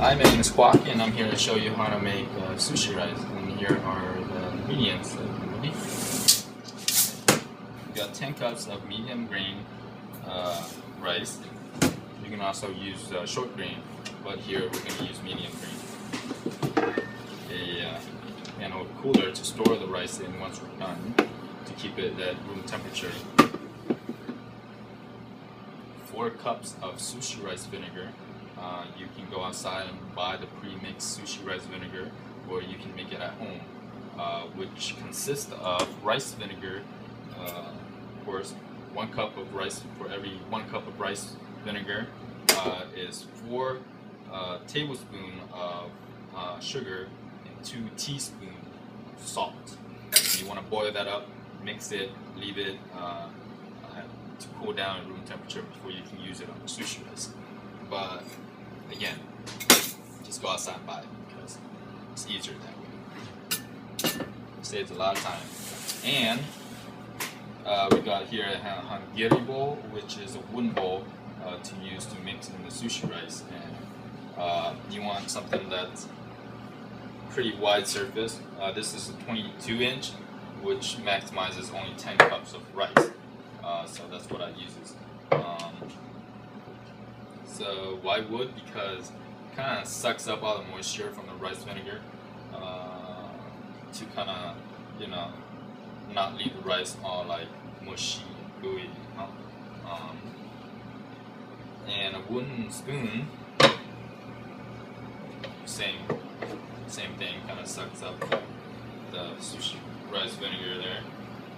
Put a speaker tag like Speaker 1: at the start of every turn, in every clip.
Speaker 1: Hi, my name is Kwok, and I'm here to show you how to make sushi rice. And here are the ingredients. You got 10 cups of medium grain rice. You can also use short grain, but here we're going to use medium grain. And a cooler to store the rice in once we're done, to keep it at room temperature. 4 cups of sushi rice vinegar. You can go outside and buy the pre-mixed sushi rice vinegar, or you can make it at home, which consists of rice vinegar. Of course, 1 cup of rice, for every 1 cup of rice vinegar is 4 tablespoons of sugar and 2 teaspoons of salt. You want to boil that up, mix it, leave it to cool down at room temperature before you can use it on the sushi rice. But again, just go outside and buy it because it's easier that way. It saves a lot of time. And we got here a hangiri bowl, which is a wooden bowl to use to mix in the sushi rice. And you want something that's pretty wide surface. This is a 22-inch, which maximizes only 10 cups of rice. So that's what I use. So why wood? Because it kind of sucks up all the moisture from the rice vinegar to kind of, not leave the rice all like mushy, gooey. And a wooden spoon, same thing, kind of sucks up the sushi rice vinegar there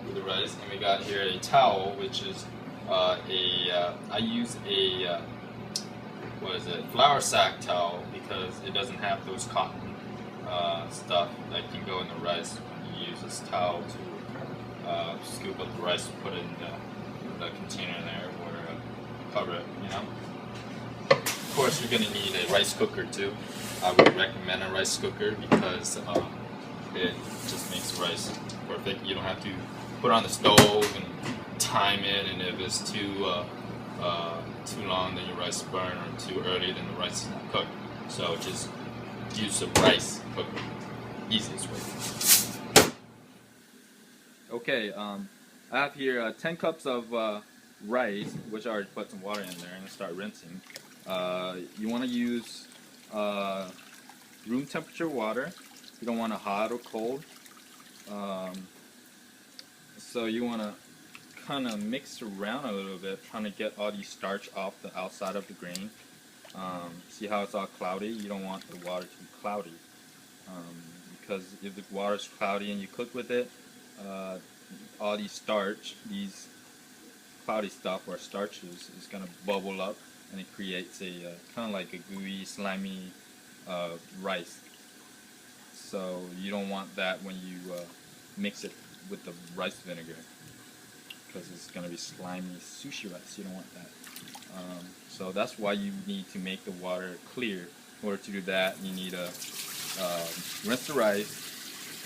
Speaker 1: with the rice. And we got here a towel, which is I use a flour sack towel, because it doesn't have those cotton stuff that can go in the rice. You use this towel to scoop up the rice, put it in the container there, or cover it, Of course, you're going to need a rice cooker too. I would recommend a rice cooker because it just makes rice perfect. You don't have to put it on the stove and time it, and if it's too long, then your rice burn, or too early, then the rice is not cooked. So just use a rice cooker, easiest way. Okay, I have here 10 cups of rice, which I already put some water in there, and start rinsing. You want to use room temperature water. You don't want it hot or cold. So you want to kind of mix around a little bit, trying to get all the starch off the outside of the grain. See how it's all cloudy? You don't want the water to be cloudy, because if the water is cloudy and you cook with it, all these starch, these cloudy stuff or starches, is going to bubble up, and it creates a kind of like a gooey, slimy rice. So you don't want that when you mix it with the rice vinegar, because it's going to be slimy sushi rice. You don't want that. So that's why you need to make the water clear. In order to do that, you need to rinse the rice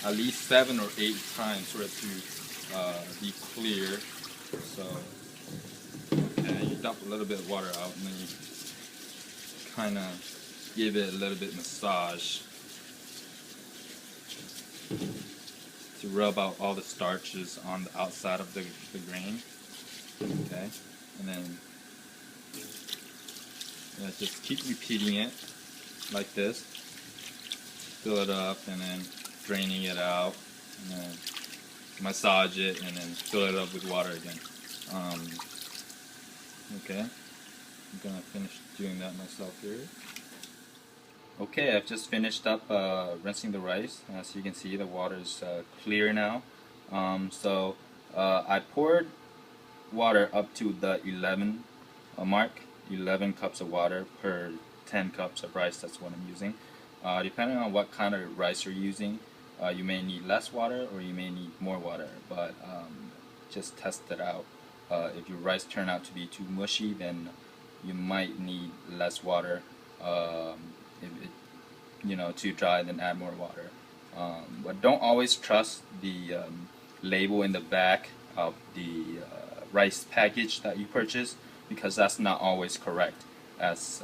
Speaker 1: at least 7 or 8 times for it to be clear. So, okay, you dump a little bit of water out, and then you kind of give it a little bit of massage to rub out all the starches on the outside of the grain. Okay, and then just keep repeating it like this. Fill it up, and then draining it out, and then massage it, and then fill it up with water again. Okay, I'm gonna finish doing that myself here. Okay, I've just finished up rinsing the rice. As you can see, the water is clear now. So I poured water up to the 11 mark, 11 cups of water per 10 cups of rice. That's what I'm using. Depending on what kind of rice you're using, you may need less water or you may need more water, but just test it out. If your rice turn out to be too mushy, then you might need less water. If it, too dry, then add more water. But don't always trust the label in the back of the rice package that you purchase, because that's not always correct. That's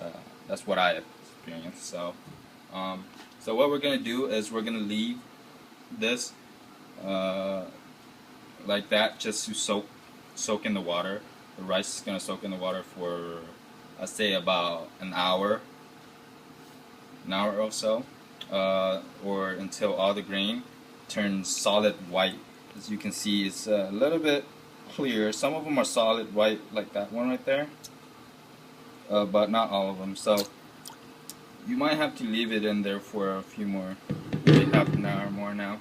Speaker 1: what I experience. So, so what we're gonna do is we're gonna leave this like that, just to soak in the water. The rice is gonna soak in the water for, I'd say, about an hour or so, or until all the grain turns solid white. As you can see, it's a little bit clear. Some of them are solid white, like that one right there, but not all of them. So you might have to leave it in there for a few more, maybe half an hour more now,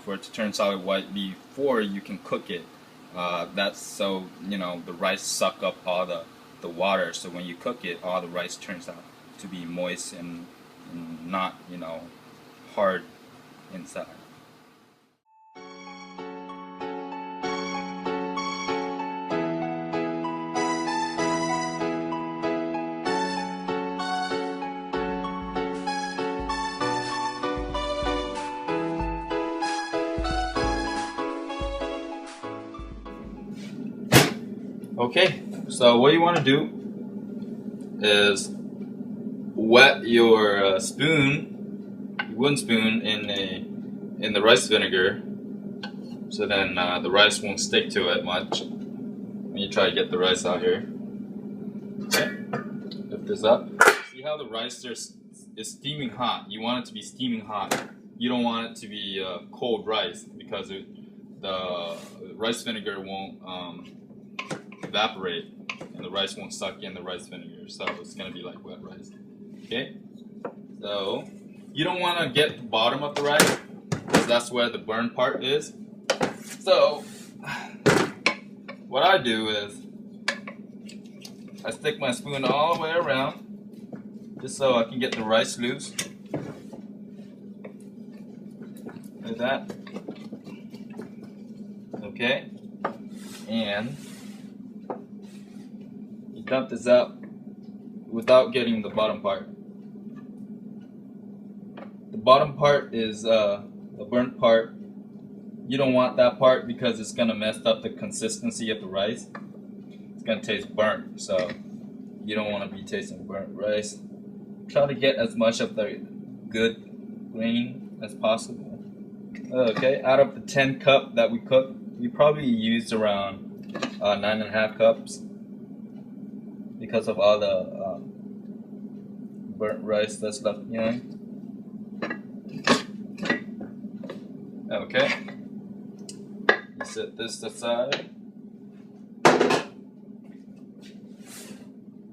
Speaker 1: for it to turn solid white before you can cook it. That's so, you know, the rice suck up all the water, so when you cook it, all the rice turns out to be moist and not, you know, hard inside. Okay, so what you want to do is wet your wooden spoon in the rice vinegar, so then the rice won't stick to it much when you try to get the rice out here. Okay, lift this up. See how the rice is steaming hot? You want it to be steaming hot. You don't want it to be cold rice, because the rice vinegar won't evaporate, and the rice won't suck in the rice vinegar, so it's gonna be like wet rice. Okay, so you don't want to get the bottom of the rice, because that's where the burn part is. So what I do is I stick my spoon all the way around, just so I can get the rice loose, like that. Okay, and you dump this out without getting the bottom part. The bottom part is the burnt part. You don't want that part, because it's gonna mess up the consistency of the rice. It's gonna taste burnt, so you don't want to be tasting burnt rice. Try to get as much of the good grain as possible. Okay, out of the 10 cup that we cooked, we probably used around 9.5 cups, because of all the burnt rice that's left behind. Okay, you set this aside.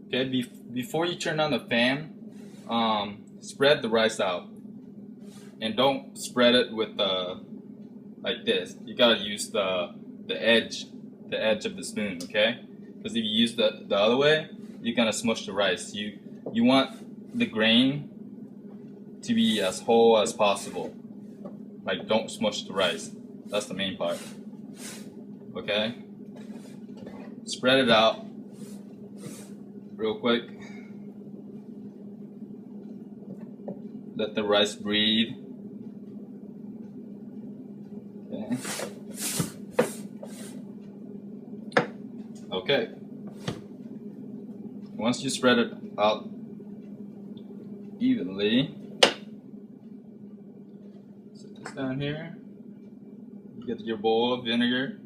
Speaker 1: Okay, before you turn on the fan, spread the rice out, and don't spread it with like this. You gotta use the edge of the spoon. Okay, because if you use the other way, you're gonna smush the rice. You want the grain to be as whole as possible. Like, don't smush the rice. That's the main part. Okay? Spread it out real quick. Let the rice breathe. Okay. Okay. Once you spread it out evenly, set this down here. Get your bowl of vinegar,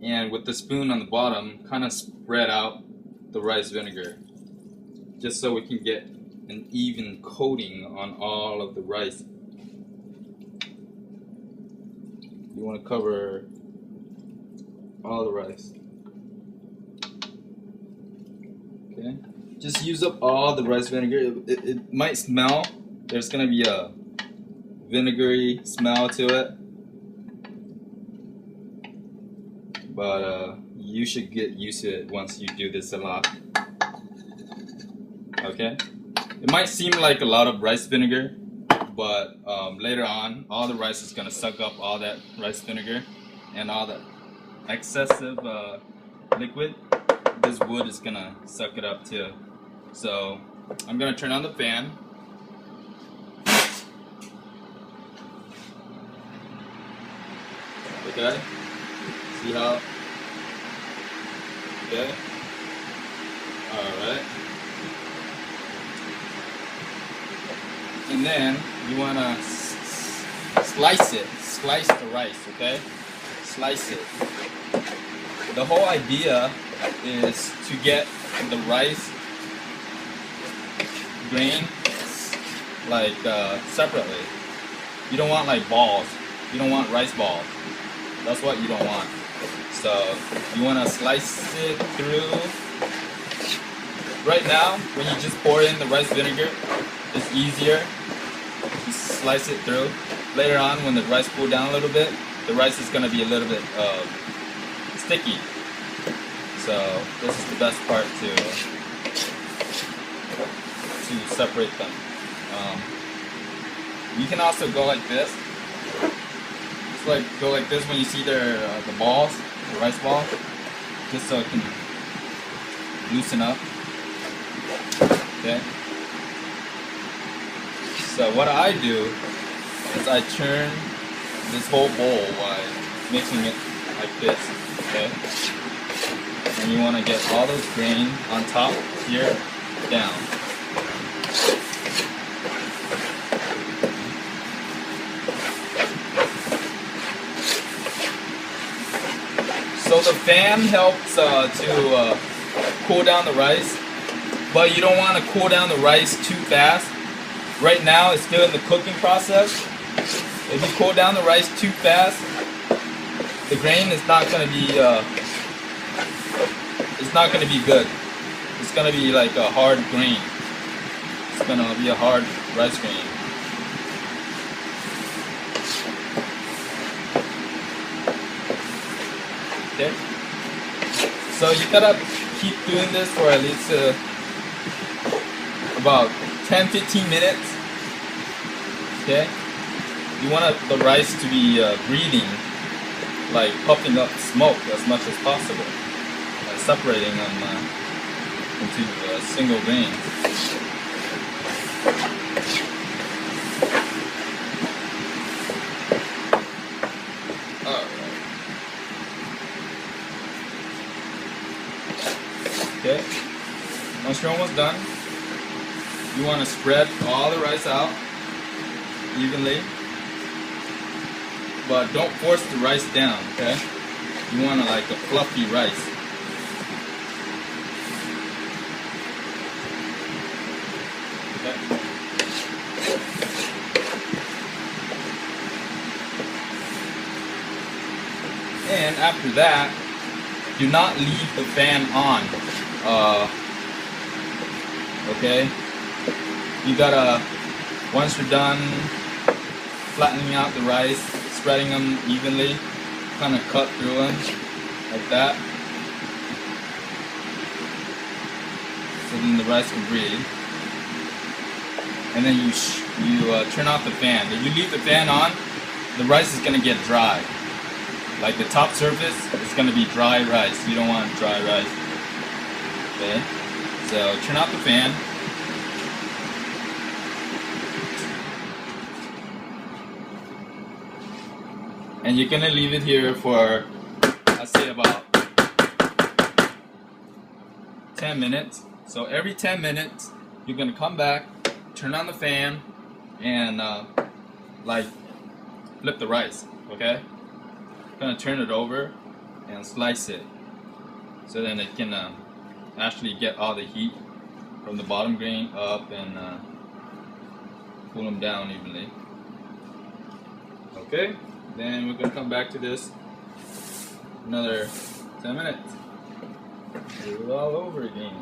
Speaker 1: and with the spoon on the bottom, kind of spread out the rice vinegar, just so we can get an even coating on all of the rice. You want to cover all the rice. Okay, just use up all the rice vinegar. It might smell. There's gonna be a vinegary smell to it, but you should get used to it once you do this a lot. Okay, it might seem like a lot of rice vinegar, but later on, all the rice is gonna suck up all that rice vinegar, and all that excessive liquid. This wood is gonna suck it up too. So I'm gonna turn on the fan. Okay, see how? Okay, alright. And then you want to slice it. Slice the rice, okay? Slice it. The whole idea is to get the rice grain like separately. You don't want like balls. You don't want rice balls. That's what you don't want. So you want to slice it through. Right now, when you just pour in the rice vinegar, it's easier. Just slice it through. Later on, when the rice cool down a little bit, the rice is going to be a little bit sticky. So this is the best part to separate them. You can also go like this. Just like go like this when you see the balls, the rice balls, just so it can loosen up. Okay. So what I do is I turn this whole bowl while mixing it like this. Okay. And you want to get all those grain on top here down. So the fan helps to cool down the rice, but you don't want to cool down the rice too fast. Right now it's still in the cooking process. If you cool down the rice too fast, the grain is not going to be good. It's going to be like a hard grain. It's going to be a hard rice grain. Okay. So you gotta keep doing this for at least about 10-15 minutes. Okay. You want the rice to be breathing, like puffing up smoke as much as possible, separating them into single grains. Okay, once you're almost done, you want to spread all the rice out evenly, but don't force the rice down, okay? You want like a fluffy rice. Okay. And after that, do not leave the fan on. Okay, you gotta, once you're done flattening out the rice, spreading them evenly, kind of cut through them like that, so then the rice can breathe. And then you turn off the fan. If you leave the fan on, the rice is gonna get dry. Like the top surface is gonna be dry rice. You don't want dry rice. Okay, so turn off the fan. And you're gonna leave it here for, I'd say, about 10 minutes. So every 10 minutes, you're gonna come back, turn on the fan, and like flip the rice. Okay, gonna turn it over and slice it, so then it can actually get all the heat from the bottom grain up and cool them down evenly. Okay, then we're gonna come back to this another 10 minutes. Do it all over again.